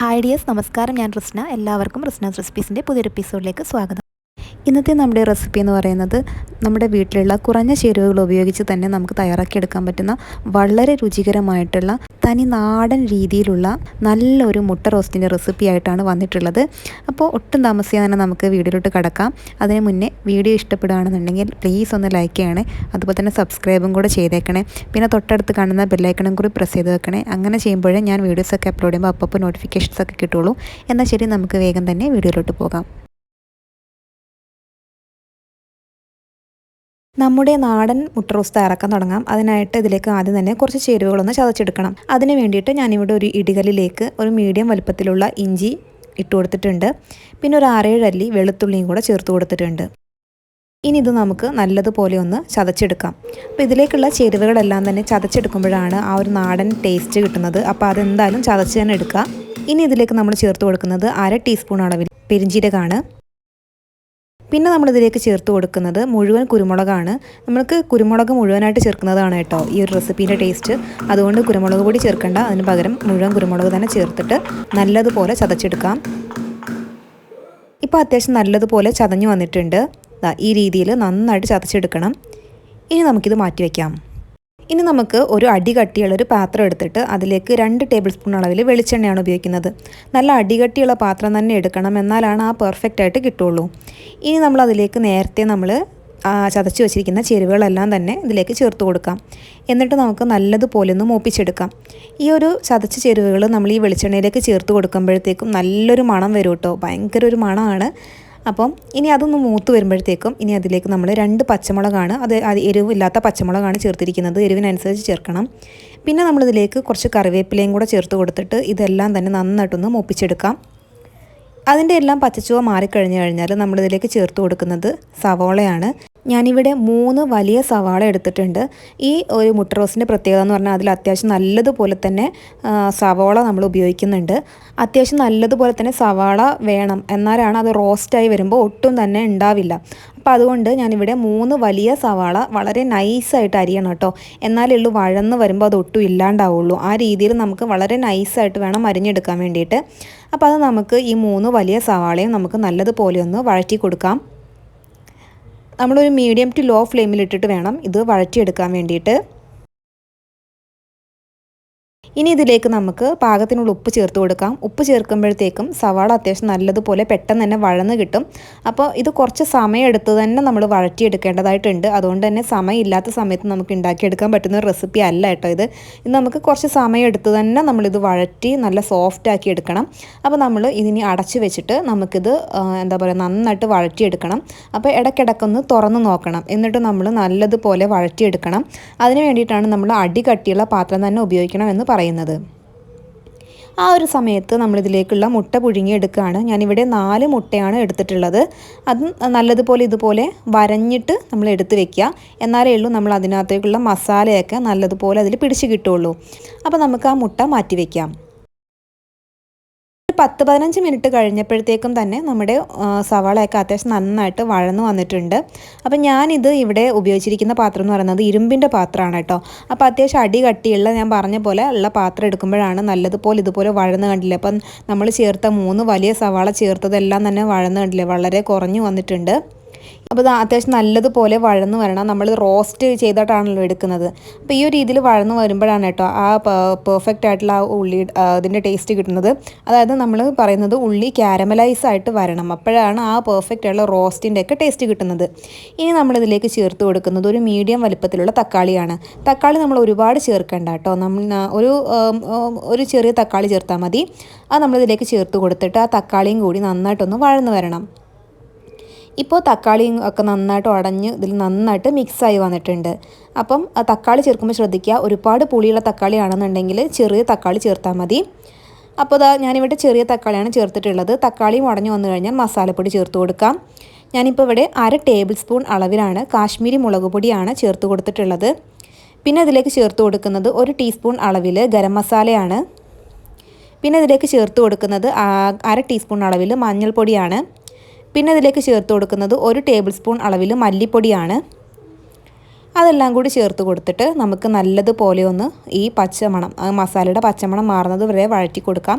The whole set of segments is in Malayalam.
ഹായ് ഡിയേഴ്സ്, നമസ്കാരം. ഞാൻ റിസ്ന. എല്ലാവർക്കും റിസ്നാസ് റെസിപ്പീസിൻ്റെ പുതിയൊരു എപ്പിസോഡിലേക്ക് സ്വാഗതം. ഇന്നത്തെ നമ്മുടെ റെസിപ്പി എന്ന് പറയുന്നത് നമ്മുടെ വീട്ടിലുള്ള കുറഞ്ഞ ചേരുവകൾ ഉപയോഗിച്ച് തന്നെ നമുക്ക് തയ്യാറാക്കിയെടുക്കാൻ പറ്റുന്ന വളരെ രുചികരമായിട്ടുള്ള തനി നാടൻ രീതിയിലുള്ള നല്ലൊരു മുട്ട റോസ്റ്റിൻ്റെ റെസിപ്പി ആയിട്ടാണ് വന്നിട്ടുള്ളത്. അപ്പോൾ ഒട്ടും താമസിയാതെ തന്നെ നമുക്ക് വീഡിയോയിലോട്ട് കടക്കാം. അതിന് മുന്നേ വീഡിയോ ഇഷ്ടപ്പെടുകയാണെന്നുണ്ടെങ്കിൽ പ്ലീസ് ഒന്ന് ലൈക്ക് ചെയ്യണേ, അതുപോലെ തന്നെ സബ്സ്ക്രൈബും കൂടെ ചെയ്തേക്കണേ. പിന്നെ തൊട്ടടുത്ത് കാണുന്ന ബെല്ലൈക്കണും കൂടി പ്രസ് ചെയ്ത് വെക്കണേ. അങ്ങനെ ചെയ്യുമ്പോഴേ ഞാൻ വീഡിയോസൊക്കെ അപ്ലോഡ് ചെയ്യുമ്പോൾ അപ്പോൾ നോട്ടിഫിക്കേഷൻസൊക്കെ കിട്ടുള്ളൂ. എന്നാൽ ശരി, നമുക്ക് വേഗം തന്നെ വീഡിയോയിലോട്ട് പോകാം. നമ്മുടെ നാടൻ മുട്ട റോസ്റ്റ് തയ്യാറാക്കാൻ തുടങ്ങാം. അതിനായിട്ട് ഇതിലേക്ക് ആദ്യം തന്നെ കുറച്ച് ചേരുവകളൊന്ന് ചതച്ചെടുക്കണം. അതിന് വേണ്ടിയിട്ട് ഞാനിവിടെ ഒരു ഇടികല്ലിലേക്ക് ഒരു മീഡിയം വലുപ്പത്തിലുള്ള ഇഞ്ചി ഇട്ട് കൊടുത്തിട്ടുണ്ട്. പിന്നെ ഒരു 6-7 അല്ലി വെളുത്തുള്ളിയും കൂടെ ചേർത്ത് കൊടുത്തിട്ടുണ്ട്. ഇനി ഇത് നമുക്ക് നല്ലതുപോലെ ഒന്ന് ചതച്ചെടുക്കാം. അപ്പോൾ ഇതിലേക്കുള്ള ചേരുവകളെല്ലാം തന്നെ ചതച്ചെടുക്കുമ്പോഴാണ് ആ ഒരു നാടൻ ടേസ്റ്റ് കിട്ടുന്നത്. അപ്പോൾ അതെന്തായാലും ചതച്ച് തന്നെ എടുക്കുക. ഇനി ഇതിലേക്ക് നമ്മൾ ചേർത്ത് കൊടുക്കുന്നത് 1/2 ടീസ്പൂൺ അളവിൽ പെരിഞ്ജീരകമാണ്. പിന്നെ നമ്മളിതിലേക്ക് ചേർത്ത് കൊടുക്കുന്നത് മുഴുവൻ കുരുമുളകാണ്. നമ്മൾക്ക് കുരുമുളക് മുഴുവനായിട്ട് ചേർക്കുന്നതാണ് കേട്ടോ ഈ ഒരു റെസിപ്പീൻ്റെ ടേസ്റ്റ്. അതുകൊണ്ട് കുരുമുളക് പൊടി ചേർക്കേണ്ട, അതിന് പകരം മുഴുവൻ കുരുമുളക് തന്നെ ചേർത്തിട്ട് നല്ലതുപോലെ ചതച്ചെടുക്കാം. ഇപ്പോൾ അത്യാവശ്യം നല്ലതുപോലെ ചതഞ്ഞു വന്നിട്ടുണ്ട്. ഈ രീതിയിൽ നന്നായിട്ട് ചതച്ചെടുക്കണം. ഇനി നമുക്കിത് മാറ്റി വയ്ക്കാം. ഇനി നമുക്ക് ഒരു അടി കട്ടിയുള്ളൊരു പാത്രം എടുത്തിട്ട് അതിലേക്ക് 2 ടേബിൾ സ്പൂൺ അളവിൽ വെളിച്ചെണ്ണയാണ് ഉപയോഗിക്കുന്നത്. നല്ല അടികട്ടിയുള്ള പാത്രം തന്നെ എടുക്കണം, എന്നാലാണ് ആ പെർഫെക്റ്റ് ആയിട്ട് കിട്ടുള്ളൂ. ഇനി അതിലേക്ക് നേരത്തെ നമ്മൾ ചതച്ച് വെച്ചിരിക്കുന്ന ചേരുവകളെല്ലാം തന്നെ ഇതിലേക്ക് ചേർത്ത് കൊടുക്കാം. എന്നിട്ട് നമുക്ക് നല്ലതുപോലെ ഒന്ന് മൂപ്പിച്ചെടുക്കാം. ഈ ഒരു ചതച്ച ചേരുവകൾ നമ്മൾ ഈ വെളിച്ചെണ്ണയിലേക്ക് ചേർത്ത് കൊടുക്കുമ്പോഴത്തേക്കും നല്ലൊരു മണം വരും കേട്ടോ, ഭയങ്കര ഒരു മണമാണ്. അപ്പം ഇനി അതൊന്ന് മൂത്ത് വരുമ്പോഴത്തേക്കും ഇനി അതിലേക്ക് നമ്മൾ 2 പച്ചമുളകാണ്, അത് എരിവില്ലാത്ത പച്ചമുളകാണ് ചേർത്തിരിക്കുന്നത്. എരിവിനനുസരിച്ച് ചേർക്കണം. പിന്നെ നമ്മളിതിലേക്ക് കുറച്ച് കറിവേപ്പിലയും കൂടെ ചേർത്ത് കൊടുത്തിട്ട് ഇതെല്ലാം തന്നെ നന്നായിട്ടൊന്ന് മൂപ്പിച്ചെടുക്കാം. അതിൻ്റെ എല്ലാം പച്ചച്ചുവ മാറിക്കഴിഞ്ഞ് കഴിഞ്ഞാൽ നമ്മളിതിലേക്ക് ചേർത്ത് കൊടുക്കുന്നത് സവോളയാണ്. ഞാനിവിടെ 3 വലിയ സവാള എടുത്തിട്ടുണ്ട്. ഈ ഒരു മുട്ട റോസ്റ്റിൻ്റെ പ്രത്യേകത എന്ന് പറഞ്ഞാൽ അതിൽ അത്യാവശ്യം നല്ലതുപോലെ തന്നെ സവാള നമ്മൾ ഉപയോഗിക്കുന്നുണ്ട്. അത്യാവശ്യം നല്ലതുപോലെ തന്നെ സവാള വേണം, എന്നാലാണ് അത് റോസ്റ്റായി വരുമ്പോൾ ഒട്ടും തന്നെ ഉണ്ടാവില്ല. അപ്പോൾ അതുകൊണ്ട് ഞാനിവിടെ 3 വലിയ സവാള വളരെ നൈസായിട്ട് അരിയണം കേട്ടോ, എന്നാലേ ഉള്ളൂ വഴന്ന് വരുമ്പോൾ അത് ഒട്ടും ഇല്ലാണ്ടാവുള്ളൂ. ആ രീതിയിൽ നമുക്ക് വളരെ നൈസായിട്ട് വേണം അരിഞ്ഞെടുക്കാൻ വേണ്ടിയിട്ട്. അപ്പോൾ അത് നമുക്ക് ഈ 3 വലിയ സവാളയും നമുക്ക് നല്ലതുപോലെ ഒന്ന് വഴറ്റി കൊടുക്കാം. നമ്മളൊരു മീഡിയം ടു ലോ ഫ്ലെയിമിലിട്ടിട്ട് വേണം ഇത് വഴറ്റിയെടുക്കാൻ വേണ്ടിയിട്ട്. ഇനി ഇതിലേക്ക് നമുക്ക് പാകത്തിനുള്ള ഉപ്പ് ചേർത്ത് കൊടുക്കാം. ഉപ്പ് ചേർക്കുമ്പോഴത്തേക്കും സവാള അത്യാവശ്യം നല്ലതുപോലെ പെട്ടെന്ന് തന്നെ വഴന്ന് കിട്ടും. അപ്പോൾ ഇത് കുറച്ച് സമയം എടുത്ത് തന്നെ നമ്മൾ വഴറ്റിയെടുക്കേണ്ടതായിട്ടുണ്ട്. അതുകൊണ്ട് തന്നെ സമയമില്ലാത്ത സമയത്ത് നമുക്ക് ഉണ്ടാക്കിയെടുക്കാൻ പറ്റുന്ന ഒരു റെസിപ്പി അല്ല കേട്ടോ ഇത് നമുക്ക് കുറച്ച് സമയം എടുത്ത് തന്നെ നമ്മളിത് വഴറ്റി നല്ല സോഫ്റ്റ് ആക്കി എടുക്കണം. അപ്പോൾ നമ്മൾ ഇതിനെ അടച്ച് വെച്ചിട്ട് നമുക്കിത് നന്നായിട്ട് വഴറ്റിയെടുക്കണം. അപ്പോൾ ഇടയ്ക്കിടയ്ക്കൊന്ന് തുറന്ന് നോക്കണം, എന്നിട്ട് നമ്മൾ നല്ലതുപോലെ വഴറ്റിയെടുക്കണം. അതിന് വേണ്ടിയിട്ടാണ് നമ്മൾ അടി കട്ടിയുള്ള പാത്രം തന്നെ ഉപയോഗിക്കണം എന്ന് പറയുന്നത്. ആ ഒരു സമയത്ത് നമ്മളിതിലേക്കുള്ള മുട്ട പുഴുങ്ങിയെടുക്കുകയാണ്. ഞാനിവിടെ 4 മുട്ടയാണ് എടുത്തിട്ടുള്ളത്. അത് നല്ലതുപോലെ ഇതുപോലെ വരഞ്ഞിട്ട് നമ്മൾ എടുത്ത് വെക്കുക, എന്നാലേ ഉള്ളൂ നമ്മൾ അതിനകത്തേക്കുള്ള മസാലയൊക്കെ നല്ലതുപോലെ അതിൽ പിടിച്ച് കിട്ടുള്ളൂ. അപ്പോൾ നമുക്ക് ആ മുട്ട മാറ്റി വയ്ക്കാം. 10-15 മിനിറ്റ് കഴിഞ്ഞപ്പോഴത്തേക്കും തന്നെ നമ്മുടെ സവാളയൊക്കെ അത്യാവശ്യം നന്നായിട്ട് വഴന്ന് വന്നിട്ടുണ്ട്. അപ്പം ഞാനിത് ഇവിടെ ഉപയോഗിച്ചിരിക്കുന്ന പാത്രം എന്ന് പറയുന്നത് ഇരുമ്പിൻ്റെ പാത്രമാണ് കേട്ടോ. അപ്പോൾ അത്യാവശ്യം അടി കട്ടിയുള്ള, ഞാൻ പറഞ്ഞ പോലെ ഉള്ള പാത്രം എടുക്കുമ്പോഴാണ് നല്ലതുപോലെ ഇതുപോലെ വഴന്ന് കണ്ടില്ലേ. അപ്പം നമ്മൾ ചേർത്ത 3 വലിയ സവാള ചേർത്തതെല്ലാം തന്നെ വഴന്ന് കണ്ടില്ലേ, വളരെ കുറഞ്ഞു വന്നിട്ടുണ്ട്. അപ്പോൾ ഇത് അത്യാവശ്യം നല്ലതുപോലെ വഴന്ന് വരണം. നമ്മൾ റോസ്റ്റ് ചെയ്തിട്ടാണല്ലോ എടുക്കുന്നത്. അപ്പോൾ ഈ ഒരു രീതിയിൽ വഴന്ന് വരുമ്പോഴാണ് കേട്ടോ ആ പെർഫെക്റ്റ് ആയിട്ടുള്ള ആ ഉള്ളി അതിൻ്റെ ടേസ്റ്റ് കിട്ടുന്നത്. അതായത് നമ്മൾ പറയുന്നത് ഉള്ളി ക്യാരമലൈസ് ആയിട്ട് വരണം, അപ്പോഴാണ് ആ പെർഫെക്റ്റ് ആയിട്ടുള്ള റോസ്റ്റിൻ്റെ ഒക്കെ ടേസ്റ്റ് കിട്ടുന്നത്. ഇനി നമ്മളിതിലേക്ക് ചേർത്ത് കൊടുക്കുന്നത് ഒരു മീഡിയം വലിപ്പത്തിലുള്ള തക്കാളിയാണ്. തക്കാളി നമ്മൾ ഒരുപാട് ചേർക്കേണ്ട കേട്ടോ, നമ്മൾ ഒരു ചെറിയ തക്കാളി ചേർത്താൽ മതി. അത് നമ്മളിതിലേക്ക് ചേർത്ത് കൊടുത്തിട്ട് ആ തക്കാളിയും കൂടി നന്നായിട്ടൊന്ന് വഴന്ന് വരണം. ഇപ്പോൾ തക്കാളിയും ഒക്കെ നന്നായിട്ട് ഉടഞ്ഞ് ഇതിൽ നന്നായിട്ട് മിക്സായി വന്നിട്ടുണ്ട്. അപ്പം തക്കാളി ചേർക്കുമ്പോൾ ശ്രദ്ധിക്കുക, ഒരുപാട് പുളിയുള്ള തക്കാളിയാണെന്നുണ്ടെങ്കിൽ ചെറിയ തക്കാളി ചേർത്താൽ മതി. അപ്പോൾ ഞാനിവിടെ ചെറിയ തക്കാളിയാണ് ചേർത്തിട്ടുള്ളത്. തക്കാളിയും ഉടഞ്ഞു വന്നു കഴിഞ്ഞാൽ മസാലപ്പൊടി ചേർത്ത് കൊടുക്കാം. ഞാനിപ്പോൾ ഇവിടെ 1/2 ടേബിൾ സ്പൂൺ അളവിലാണ് കാശ്മീരി മുളക് പൊടിയാണ് ചേർത്ത് കൊടുത്തിട്ടുള്ളത്. പിന്നെ ഇതിലേക്ക് ചേർത്ത് കൊടുക്കുന്നത് 1 ടീസ്പൂൺ അളവിൽ ഗരം മസാലയാണ്. പിന്നെ ഇതിലേക്ക് ചേർത്ത് കൊടുക്കുന്നത് 1/2 ടീസ്പൂൺ അളവിൽ മഞ്ഞൾപ്പൊടിയാണ്. പിന്നെ ഇതിലേക്ക് ചേർത്ത് കൊടുക്കുന്നത് 1 ടേബിൾ സ്പൂൺ അളവിൽ മല്ലിപ്പൊടിയാണ്. അതെല്ലാം കൂടി ചേർത്ത് കൊടുത്തിട്ട് നമുക്ക് നല്ലതുപോലെ ഒന്ന് ഈ പച്ചമണം മസാലയുടെ പച്ചമണം മാറുന്നത് വരെ വഴറ്റി കൊടുക്കാം.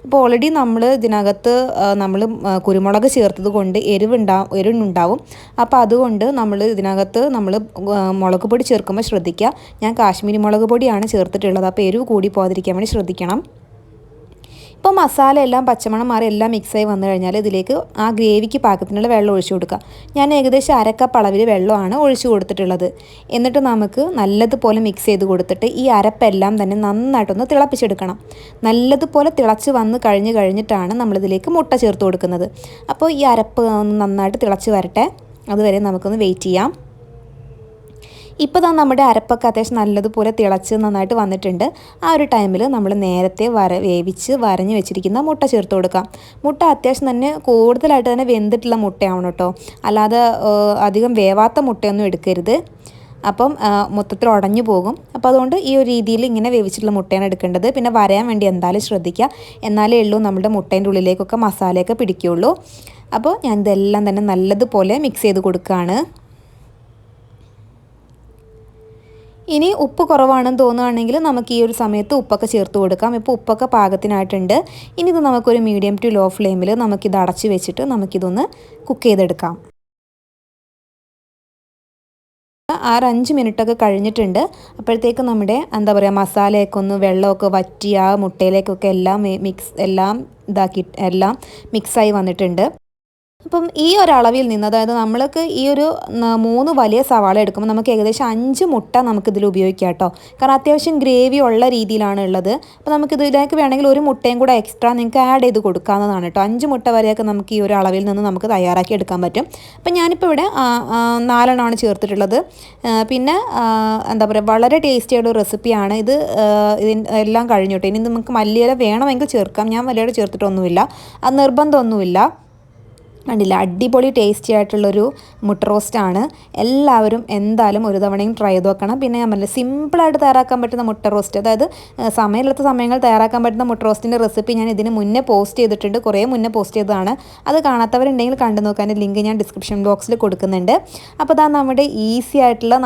അപ്പോൾ ഓൾറെഡി നമ്മൾ ഇതിനകത്ത് നമ്മൾ കുരുമുളക് ചേർത്തത് കൊണ്ട് എരിവുണ്ടാവും. അപ്പോൾ അതുകൊണ്ട് നമ്മൾ ഇതിനകത്ത് മുളക് പൊടി ചേർക്കുമ്പോൾ ശ്രദ്ധിക്കുക. ഞാൻ കാശ്മീരി മുളക് പൊടിയാണ് ചേർത്തിട്ടുള്ളത്. അപ്പോൾ എരിവ് കൂടി പോകാതിരിക്കാൻ വേണ്ടി ശ്രദ്ധിക്കണം. ഇപ്പോൾ മസാല എല്ലാം പച്ചമണം മാറി എല്ലാം മിക്സായി വന്നു കഴിഞ്ഞാൽ ഇതിലേക്ക് ആ ഗ്രേവിക്ക് പാകത്തിനുള്ള വെള്ളം ഒഴിച്ചു കൊടുക്കുക. ഞാൻ ഏകദേശം 1/2 കപ്പ് അളവിൽ വെള്ളമാണ് ഒഴിച്ചു കൊടുത്തിട്ടുള്ളത്. എന്നിട്ട് നമുക്ക് നല്ലതുപോലെ മിക്സ് ചെയ്ത് കൊടുത്തിട്ട് ഈ അരപ്പെല്ലാം തന്നെ നന്നായിട്ടൊന്ന് തിളപ്പിച്ചെടുക്കണം. നല്ലതുപോലെ തിളച്ച് വന്ന് കഴിഞ്ഞിട്ടാണ് നമ്മളിതിലേക്ക് മുട്ട ചേർത്ത് കൊടുക്കുന്നത്. അപ്പോൾ ഈ അരപ്പ് നന്നായിട്ട് തിളച്ച് വരട്ടെ, അതുവരെ നമുക്കൊന്ന് വെയിറ്റ് ചെയ്യാം. ഇപ്പോൾ നമ്മുടെ അരപ്പൊക്കെ അത്യാവശ്യം നല്ലതുപോലെ തിളച്ച് നന്നായിട്ട് വന്നിട്ടുണ്ട്. ആ ഒരു ടൈമിൽ നമ്മൾ നേരത്തെ വേവിച്ച് വരഞ്ഞ് വെച്ചിരിക്കുന്ന മുട്ട ചേർത്ത് കൊടുക്കാം. മുട്ട അത്യാവശ്യം തന്നെ കൂടുതലായിട്ട് തന്നെ വെന്തിട്ടുള്ള മുട്ടയാവണം കേട്ടോ, അല്ലാതെ അധികം വേവാത്ത മുട്ടയൊന്നും എടുക്കരുത്. അപ്പം മൊത്തത്തിൽ ഉടഞ്ഞു പോകും. അപ്പോൾ അതുകൊണ്ട് ഈ ഒരു രീതിയിൽ ഇങ്ങനെ വേവിച്ചിട്ടുള്ള മുട്ടയാണ് എടുക്കേണ്ടത്. പിന്നെ വരയാൻ വേണ്ടി എന്തായാലും ശ്രദ്ധിക്കുക, എന്നാലേ ഉള്ളൂ നമ്മുടെ മുട്ടേൻ്റെ ഉള്ളിലേക്കൊക്കെ മസാലയൊക്കെ പിടിക്കുകയുള്ളൂ. അപ്പോൾ ഞാൻ ഇതെല്ലാം തന്നെ നല്ലതുപോലെ മിക്സ് ചെയ്ത് കൊടുക്കുകയാണ്. ഇനി ഉപ്പ് കുറവാണെന്ന് തോന്നുകയാണെങ്കിൽ നമുക്ക് ഈ ഒരു സമയത്ത് ഉപ്പൊക്കെ ചേർത്ത് കൊടുക്കാം. ഇപ്പോൾ ഉപ്പൊക്കെ പാകത്തിനായിട്ടുണ്ട്. ഇനി ഇത് നമുക്കൊരു മീഡിയം ടു ലോ ഫ്ലെയിമിൽ നമുക്കിത് അടച്ച് വെച്ചിട്ട് നമുക്കിതൊന്ന് കുക്ക് ചെയ്തെടുക്കാം. 5 മിനിറ്റൊക്കെ കഴിഞ്ഞിട്ടുണ്ട്. അപ്പോഴത്തേക്ക് നമ്മുടെ മസാലയൊക്കെ ഒന്ന് വെള്ളമൊക്കെ വറ്റി ആ മുട്ടയിലേക്കൊക്കെ എല്ലാം മിക്സായി വന്നിട്ടുണ്ട്. അപ്പം ഈ ഒരളവിൽ നിന്ന്, അതായത് നമ്മൾക്ക് ഈ ഒരു 3 വലിയ സവാള എടുക്കുമ്പോൾ നമുക്ക് ഏകദേശം 5 മുട്ട നമുക്കിതിൽ ഉപയോഗിക്കാം കേട്ടോ. കാരണം അത്യാവശ്യം ഗ്രേവി ഉള്ള രീതിയിലാണ് ഉള്ളത്. അപ്പോൾ നമുക്കിതിലേക്ക് വേണമെങ്കിൽ ഒരു മുട്ടയും കൂടെ എക്സ്ട്രാ നിങ്ങൾക്ക് ആഡ് ചെയ്ത് കൊടുക്കാവുന്നതാണ് കേട്ടോ. 5 മുട്ട വരെയൊക്കെ നമുക്ക് ഈ ഒരു അളവിൽ നിന്ന് നമുക്ക് തയ്യാറാക്കി എടുക്കാൻ പറ്റും. അപ്പം ഞാനിപ്പോൾ ഇവിടെ 4 എണ്ണമാണ് ചേർത്തിട്ടുള്ളത്. പിന്നെ വളരെ ടേസ്റ്റി ആയിട്ടുള്ള റെസിപ്പിയാണ് ഇത്. എല്ലാം കഴിഞ്ഞു കേട്ടോ. ഇനി നമുക്ക് മല്ലിയില വേണമെങ്കിൽ ചേർക്കാം. ഞാൻ മല്ലിയില ചേർത്തിട്ടൊന്നുമില്ല, അത് നിർബന്ധമൊന്നുമില്ല. കണ്ടില്ല, അടിപൊളി ടേസ്റ്റി ആയിട്ടുള്ളൊരു മുട്ട റോസ്റ്റാണ്. എല്ലാവരും എന്തായാലും ഒരു തവണയും ട്രൈ ചെയ്ത് നോക്കണം. പിന്നെ ഞാൻ പറഞ്ഞില്ല, സിമ്പിളായിട്ട് തയ്യാറാക്കാൻ പറ്റുന്ന മുട്ട റോസ്റ്റ്, അതായത് സമയമില്ലാത്ത സമയങ്ങൾ തയ്യാറാക്കാൻ പറ്റുന്ന മുട്ട റോസ്റ്റിൻ്റെ റെസിപ്പി ഞാൻ ഇതിന് മുന്നേ പോസ്റ്റ് ചെയ്തിട്ടുണ്ട്. കുറേ മുന്നേ പോസ്റ്റ് ചെയ്തതാണ്. അത് കാണാത്തവരുണ്ടെങ്കിൽ കണ്ടു നോക്കാൻ ലിങ്ക് ഞാൻ ഡിസ്ക്രിപ്ഷൻ ബോക്സിൽ കൊടുക്കുന്നുണ്ട്. അപ്പോൾ അതാ നമ്മുടെ ഈസി ആയിട്ടുള്ള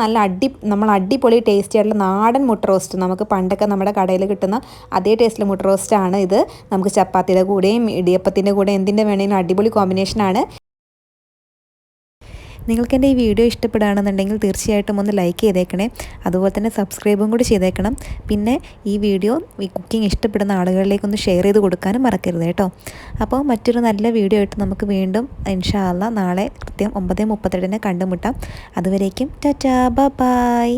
നമ്മൾ അടിപൊളി ടേസ്റ്റി ആയിട്ടുള്ള നാടൻ മുട്ട റോസ്റ്റ്, നമുക്ക് പണ്ടൊക്കെ നമ്മുടെ കടയിൽ കിട്ടുന്ന അതേ ടേസ്റ്റിലെ മുട്ട റോസ്റ്റാണ് ഇത്. നമുക്ക് ചപ്പാത്തിയുടെ കൂടെയും ഇടിയപ്പത്തിൻ്റെ കൂടെ എന്തിൻ്റെ വേണമെങ്കിലും അടിപൊളി കോമ്പിനേഷനാണ്. നിങ്ങൾക്ക് എൻ്റെ ഈ വീഡിയോ ഇഷ്ടപ്പെടുകയാണെന്നുണ്ടെങ്കിൽ തീർച്ചയായിട്ടും ഒന്ന് ലൈക്ക് ചെയ്തേക്കണേ. അതുപോലെ തന്നെ സബ്സ്ക്രൈബും കൂടി ചെയ്തേക്കണം. പിന്നെ ഈ വീഡിയോ കുക്കിംഗ് ഇഷ്ടപ്പെടുന്ന ആളുകളിലേക്കൊന്ന് ഷെയർ ചെയ്ത് കൊടുക്കാനും മറക്കരുത് കേട്ടോ. അപ്പോൾ മറ്റൊരു നല്ല വീഡിയോ ആയിട്ട് നമുക്ക് വീണ്ടും ഇൻഷാ അല്ലാഹ് നാളെ കൃത്യം 9:37 കണ്ടുമുട്ടാം. അതുവരേക്കും ടാറ്റാ, ബൈ.